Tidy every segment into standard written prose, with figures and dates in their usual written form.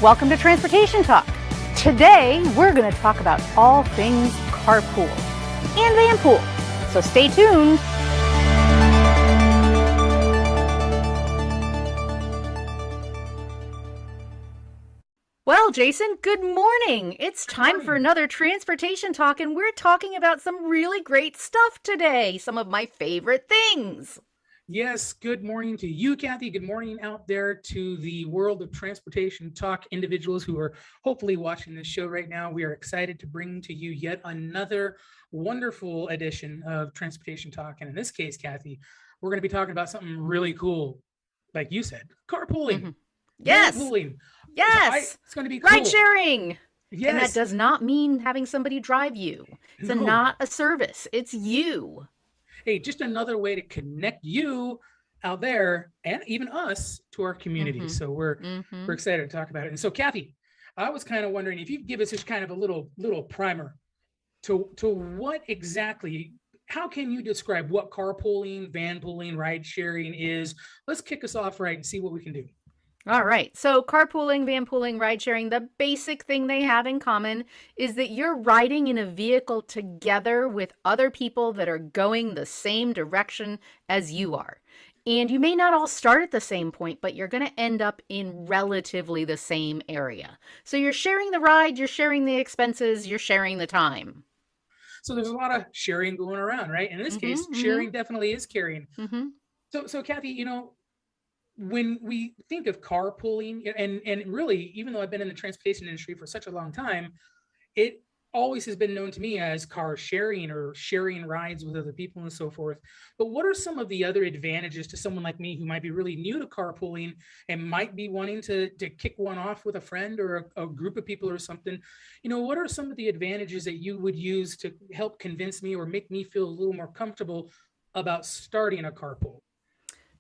Welcome to Transportation Talk. Today, we're going to talk about all things carpool and vanpool. So stay tuned. Well, Jason, good morning. It's time for another Transportation Talk, and we're talking about some really great stuff today. Some of my favorite things. Yes, good morning to you, Kathy. Good morning out there to the world of Transportation Talk individuals who are hopefully watching this show right now. We are excited to bring to you yet another wonderful edition of Transportation Talk. And in this case, Kathy, we're going to be talking about something really cool, like you said, carpooling, Yes. vanpooling. Yes. It's going to be Ride cool. sharing. Yes. And that does not mean having somebody drive you. It's No. not a service. It's you. Hey, just another way to connect you out there and even us to our community. So we're excited to talk about it. And so, Kathy, I was kind of wondering if you could give us just kind of a little primer to what exactly, how can you describe what carpooling, vanpooling, ride sharing is? Let's kick us off right and see what we can do. All right. So carpooling, vanpooling, ride sharing, the basic thing they have in common is that you're riding in a vehicle together with other people that are going the same direction as you are. And you may not all start at the same point, but you're going to end up in relatively the same area. So you're sharing the ride, you're sharing the expenses, you're sharing the time. So there's a lot of sharing going around, right? And in this case, sharing definitely is caring. So Kathy, when we think of carpooling, and really, even though I've been in the transportation industry for such a long time, it always has been known to me as car sharing or sharing rides with other people and so forth. But what are some of the other advantages to someone like me who might be really new to carpooling and might be wanting to kick one off with a friend or a group of people or something? What are some of the advantages that you would use to help convince me or make me feel a little more comfortable about starting a carpool?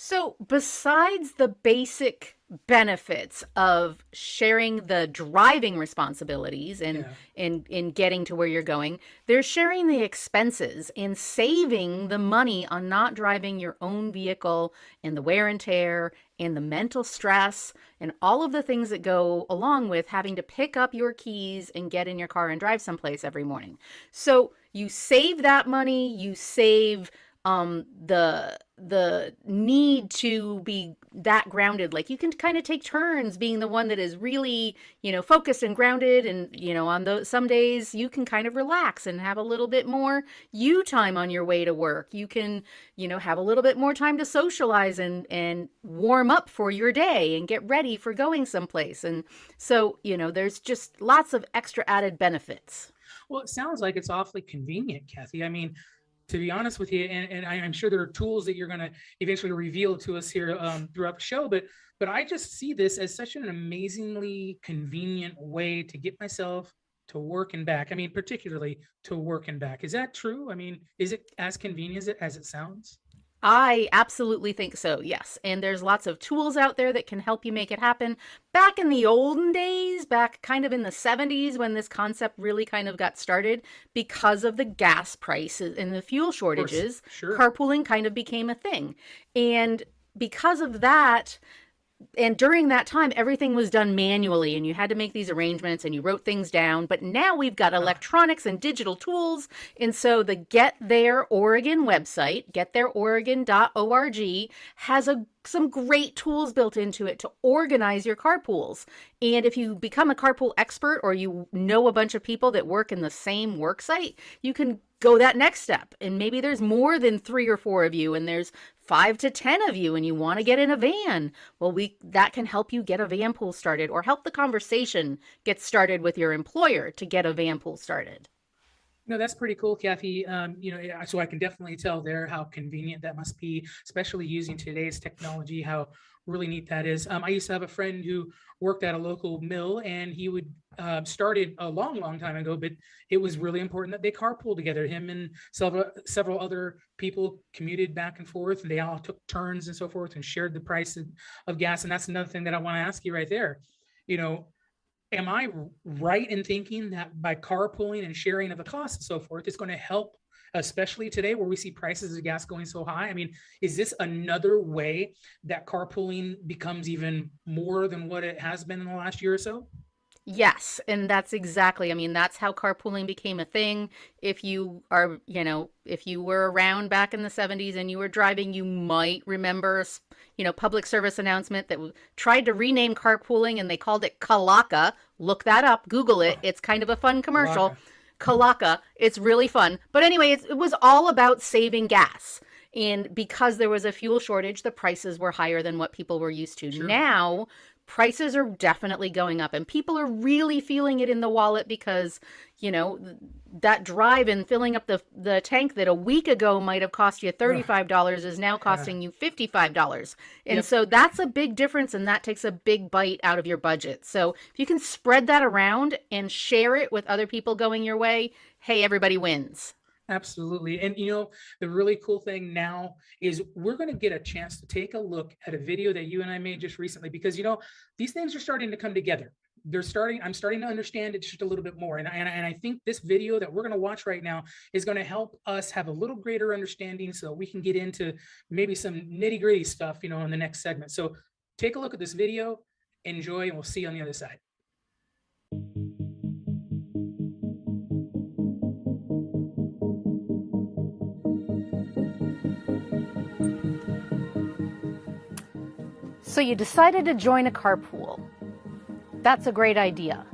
So, besides the basic benefits of sharing the driving responsibilities and in getting to where you're going, they're sharing the expenses and saving the money on not driving your own vehicle and the wear and tear and the mental stress and all of the things that go along with having to pick up your keys and get in your car and drive someplace every morning. So, you save that money, you save the need to be that grounded. Like you can kind of take turns being the one that is really, focused and grounded. And, on those some days you can kind of relax and have a little bit more you time on your way to work. You can, have a little bit more time to socialize and warm up for your day and get ready for going someplace. And so, there's just lots of extra added benefits. Well, it sounds like it's awfully convenient, Kathy. I mean, to be honest with you, and I'm sure there are tools that you're going to eventually reveal to us here throughout the show, but I just see this as such an amazingly convenient way to get myself to work and back. I mean, particularly to work and back. Is that true? I mean, is it as convenient as it sounds? I absolutely think so, yes. And there's lots of tools out there that can help you make it happen. Back in the olden days, back kind of in the 70s, when this concept really kind of got started, because of the gas prices and the fuel shortages, carpooling kind of became a thing. And because of that, and during that time, everything was done manually and you had to make these arrangements and you wrote things down. But now we've got electronics and digital tools. And so the Get There Oregon website, getthereoregon.org, has some great tools built into it to organize your carpools. And if you become a carpool expert or you know a bunch of people that work in the same work site, you can go that next step. And maybe there's more than 3 or 4 of you and there's 5 to 10 of you and you want to get in a van. Well, that can help you get a van pool started or help the conversation get started with your employer to get a van pool started. No, that's pretty cool, Kathy. So I can definitely tell there how convenient that must be, especially using today's technology, how really neat that is. I used to have a friend who worked at a local mill and he would started a long time ago, but it was really important that they carpool together. Him and several other people commuted back and forth and they all took turns and so forth and shared the price of gas. And that's another thing that I want to ask you right there. Am I right in thinking that by carpooling and sharing of the costs and so forth, it's going to help especially today where we see prices of gas going so high? I mean, is this another way that carpooling becomes even more than what it has been in the last year or so? Yes, and that's exactly, I mean, that's how carpooling became a thing. If you are, if you were around back in the 70s and you were driving, you might remember, public service announcement that tried to rename carpooling and they called it Kalaka. Look that up, Google it. Oh, It's kind of a fun commercial. Laka. Kalaka. It's really fun. But anyway, it was all about saving gas. And because there was a fuel shortage, the prices were higher than what people were used to. Sure. Now, prices are definitely going up and people are really feeling it in the wallet because, you know, that drive and filling up the tank that a week ago might have cost you Ugh, $35 is now yeah. costing you $55. And Yep. so that's a big difference and that takes a big bite out of your budget. So if you can spread that around and share it with other people going your way, hey, everybody wins. Absolutely. And the really cool thing now is we're going to get a chance to take a look at a video that you and I made just recently because these things are starting to come together. I'm starting to understand it just a little bit more. And I think this video that we're going to watch right now is going to help us have a little greater understanding so we can get into maybe some nitty-gritty stuff, in the next segment. So take a look at this video, enjoy, and we'll see you on the other side. So you decided to join a carpool. That's a great idea.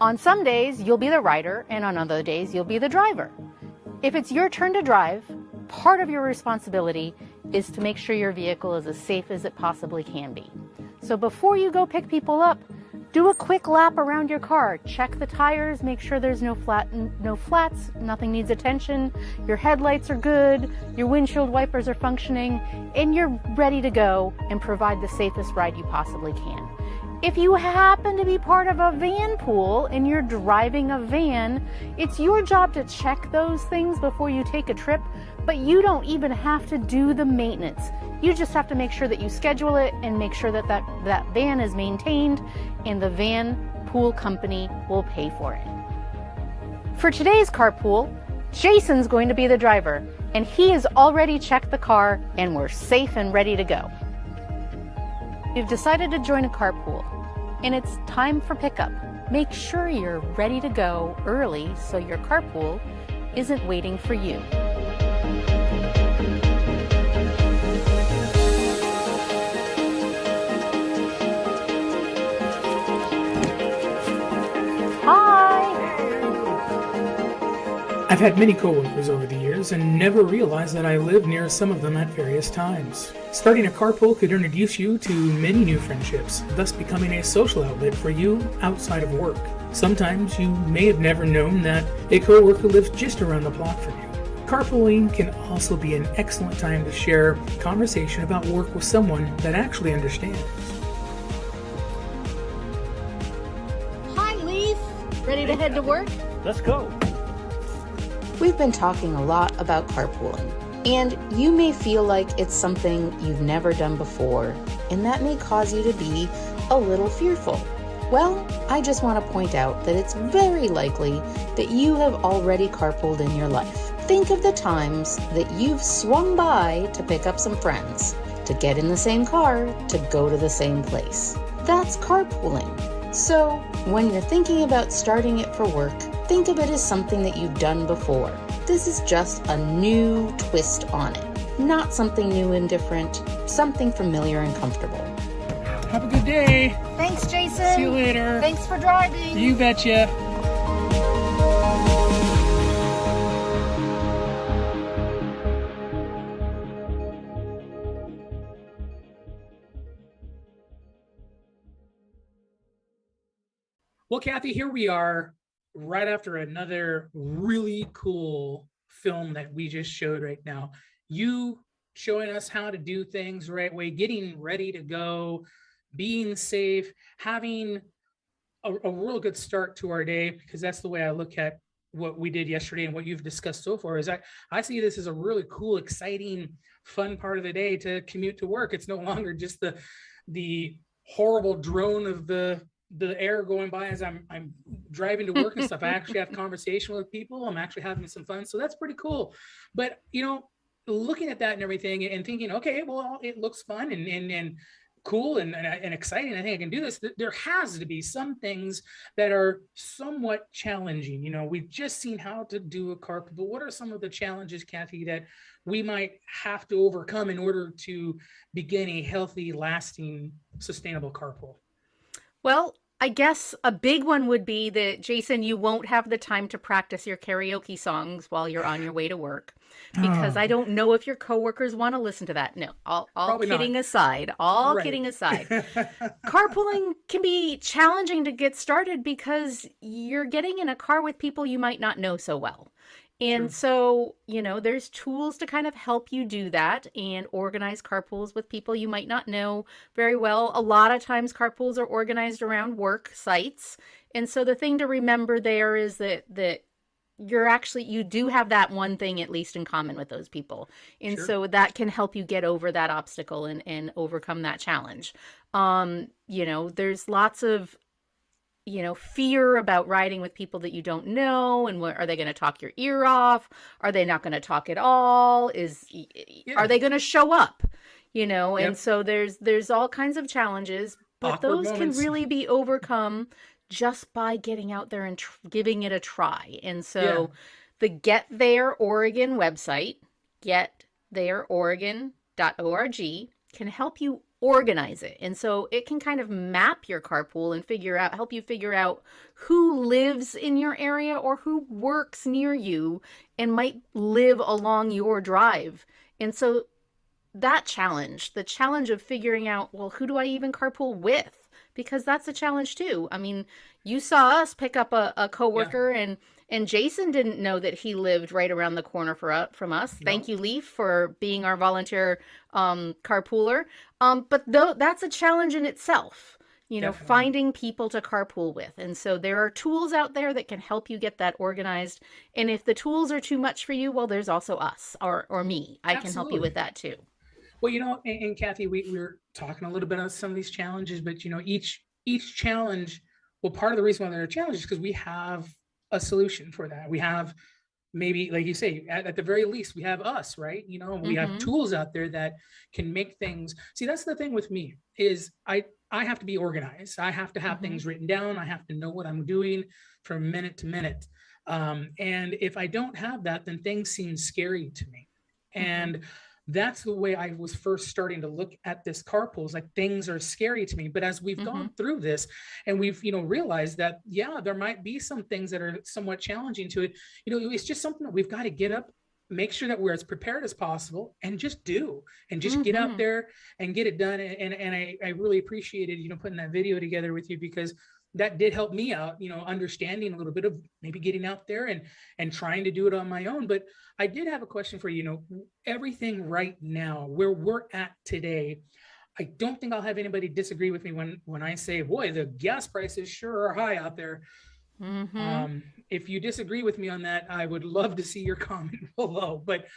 On some days, you'll be the rider, and on other days, you'll be the driver. If it's your turn to drive, part of your responsibility is to make sure your vehicle is as safe as it possibly can be. So before you go pick people up, do a quick lap around your car. Check the tires, make sure there's no flats, nothing needs attention, your headlights are good, your windshield wipers are functioning, and you're ready to go and provide the safest ride you possibly can. If you happen to be part of a van pool and you're driving a van, it's your job to check those things before you take a trip, but you don't even have to do the maintenance. You just have to make sure that you schedule it and make sure that that van is maintained and the van pool company will pay for it. For today's carpool, Jason's going to be the driver and he has already checked the car and we're safe and ready to go. You've decided to join a carpool and it's time for pickup. Make sure you're ready to go early so your carpool isn't waiting for you. I've had many coworkers over the years and never realized that I lived near some of them at various times. Starting a carpool could introduce you to many new friendships, thus becoming a social outlet for you outside of work. Sometimes you may have never known that a coworker lives just around the block from you. Carpooling can also be an excellent time to share conversation about work with someone that actually understands. Hi, Leaf. Ready to head to work? Let's go. We've been talking a lot about carpooling, and you may feel like it's something you've never done before, and that may cause you to be a little fearful. Well, I just want to point out that it's very likely that you have already carpooled in your life. Think of the times that you've swung by to pick up some friends, to get in the same car, to go to the same place. That's carpooling. So, when you're thinking about starting it for work, think of it as something that you've done before. This is just a new twist on it. Not something new and different, something familiar and comfortable. Have a good day. Thanks, Jason. See you later. Thanks for driving. You betcha. Well, Kathy, here we are right after another really cool film that we just showed right now. You showing us how to do things the right way, getting ready to go, being safe, having a real good start to our day, because that's the way I look at what we did yesterday and what you've discussed so far. Is I see this as a really cool, exciting, fun part of the day to commute to work. It's no longer just the horrible drone of the the air going by as I'm driving to work and stuff. I actually have conversation with people. I'm actually having some fun. So that's pretty cool. But looking at that and everything and thinking, okay, well, it looks fun and cool and exciting. I think I can do this. There has to be some things that are somewhat challenging. We've just seen how to do a carpool, but what are some of the challenges, Kathy, that we might have to overcome in order to begin a healthy, lasting, sustainable carpool? Well, I guess a big one would be that, Jason, you won't have the time to practice your karaoke songs while you're on your way to work, because Oh, I don't know if your coworkers want to listen to that. No, all probably not. kidding aside, all Right. kidding aside, carpooling can be challenging to get started because you're getting in a car with people you might not know so well. And True. so, there's tools to kind of help you do that and organize carpools with people you might not know very well. A lot of times carpools are organized around work sites. And so the thing to remember there is that you do have that one thing at least in common with those people. And Sure. so that can help you get over that obstacle and overcome that challenge. There's lots of fear about riding with people that you don't know, and are they going to talk your ear off? Are they not going to talk at all? Are Yeah. they going to show up? And Yep. so there's all kinds of challenges, but Awkward those can moments. really be overcome just by getting out there and giving it a try. And Yeah. so the Get There Oregon website, getthereoregon.org, can help you organize it. And so it can kind of map your carpool and help you figure out who lives in your area or who works near you and might live along your drive. And so the challenge of figuring out, well, who do I even carpool with? Because that's a challenge too. I mean, you saw us pick up a Yeah. coworker, and Jason didn't know that he lived right around the corner from us. Thank No. you, Leaf, for being our volunteer carpooler. But that's a challenge in itself, Definitely. finding people to carpool with. And so there are tools out there that can help you get that organized. And if the tools are too much for you, well, there's also us or me. I can help you with Absolutely. that too. Well, and Kathy, we're talking a little bit on some of these challenges, but each challenge, well, part of the reason why they're a challenge is because we have a solution for that. We have, maybe, like you say, at the very least, we have us, right? We have Mm-hmm. tools out there that can make things. See, that's the thing with me is I have to be organized. I have to have Mm-hmm. things written down. I have to know what I'm doing from minute to minute. And if I don't have that, then things seem scary to me. Mm-hmm. And that's the way I was first starting to look at this carpool. Like, things are scary to me. But as we've Mm-hmm. gone through this and we've, realized that, yeah, there might be some things that are somewhat challenging to it. It's just something that we've got to get up, make sure that we're as prepared as possible and just do, and just get out Mm-hmm. there and get it done. And I really appreciated, putting that video together with you, because that did help me out, understanding a little bit of maybe getting out there and trying to do it on my own. But I did have a question for you. Everything right now, where we're at today, I don't think I'll have anybody disagree with me when I say, boy, the gas prices sure are high out there. Mm-hmm. If you disagree with me on that, I would love to see your comment below. But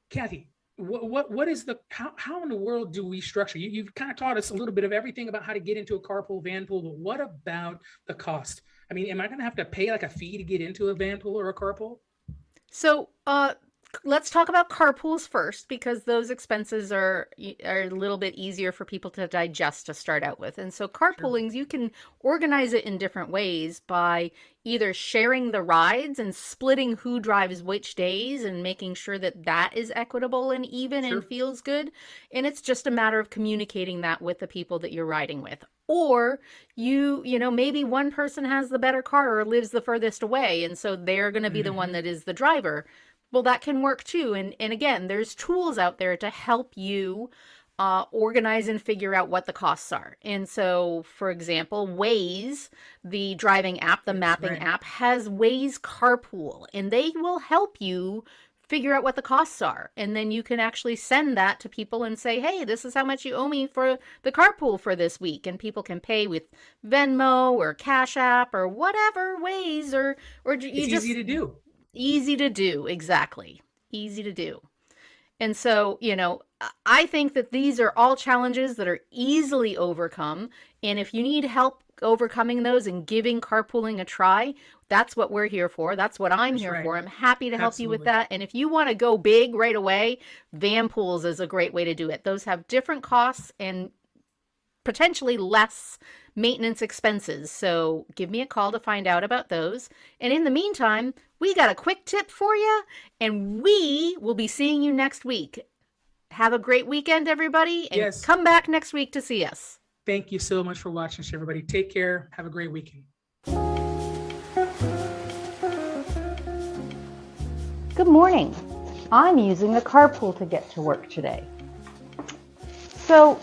Kathy, what is how in the world do we structure? You've kind of taught us a little bit of everything about how to get into a carpool, van pool, but what about the cost? I mean, am I going to have to pay like a fee to get into a van pool or a carpool? So, let's talk about carpools first, because those expenses are a little bit easier for people to digest to start out with. And so Sure. carpoolings, you can organize it in different ways by either sharing the rides and splitting who drives which days and making sure that that is equitable and even and Sure. feels good. And it's just a matter of communicating that with the people that you're riding with. Or maybe one person has the better car or lives the furthest away, and so they're going to be the one Mm-hmm. that is the driver. Well, that can work too. And again, there's tools out there to help you organize and figure out what the costs are. And so, for example, Waze, the driving app, the Yes. mapping Right. app, has Waze Carpool, and they will help you figure out what the costs are. And then you can actually send that to people and say, hey, this is how much you owe me for the carpool for this week. And people can pay with Venmo or Cash App or whatever ways, or you It's easy just to do. easy to do. Exactly. Easy to do. And so, I think that these are all challenges that are easily overcome. And if you need help overcoming those and giving carpooling a try, that's what we're here for. That's what I'm That's here right. for. I'm happy to help you with Absolutely. that. And if you want to go big right away, van pools is a great way to do it. Those have different costs and potentially less maintenance expenses. So give me a call to find out about those. And in the meantime, we got a quick tip for you, and we will be seeing you next week. Have a great weekend, everybody, and Yes. come back next week to see us. Thank you so much for watching, everybody. Take care. Have a great weekend. Good morning. I'm using a carpool to get to work today. So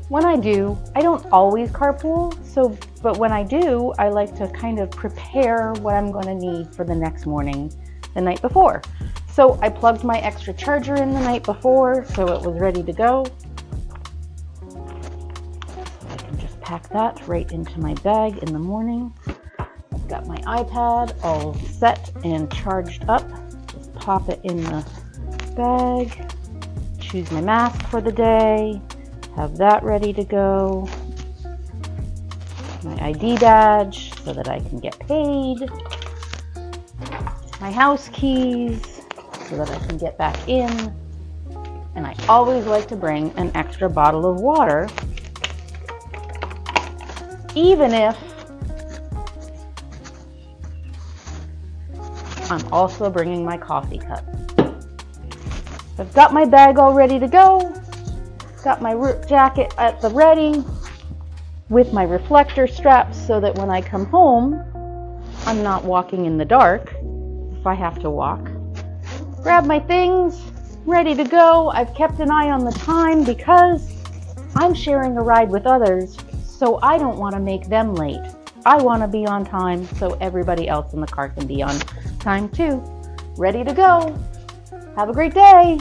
when I don't always carpool, but when I do, I like to kind of prepare what I'm going to need for the next morning the night before. So I plugged my extra charger in the night before so it was ready to go. I can just pack that right into my bag in the morning. I've got my iPad all set and charged up. Just pop it in the bag, choose my mask for the day, have that ready to go, my ID badge so that I can get paid, my house keys so that I can get back in, and I always like to bring an extra bottle of water, even if I'm also bringing my coffee cup. I've got my bag all ready to go, got my jacket at the ready with my reflector straps so that when I come home, I'm not walking in the dark if I have to walk. Grab my things, ready to go. I've kept an eye on the time because I'm sharing a ride with others, so I don't want to make them late. I want to be on time so everybody else in the car can be on time too. Ready to go. Have a great day.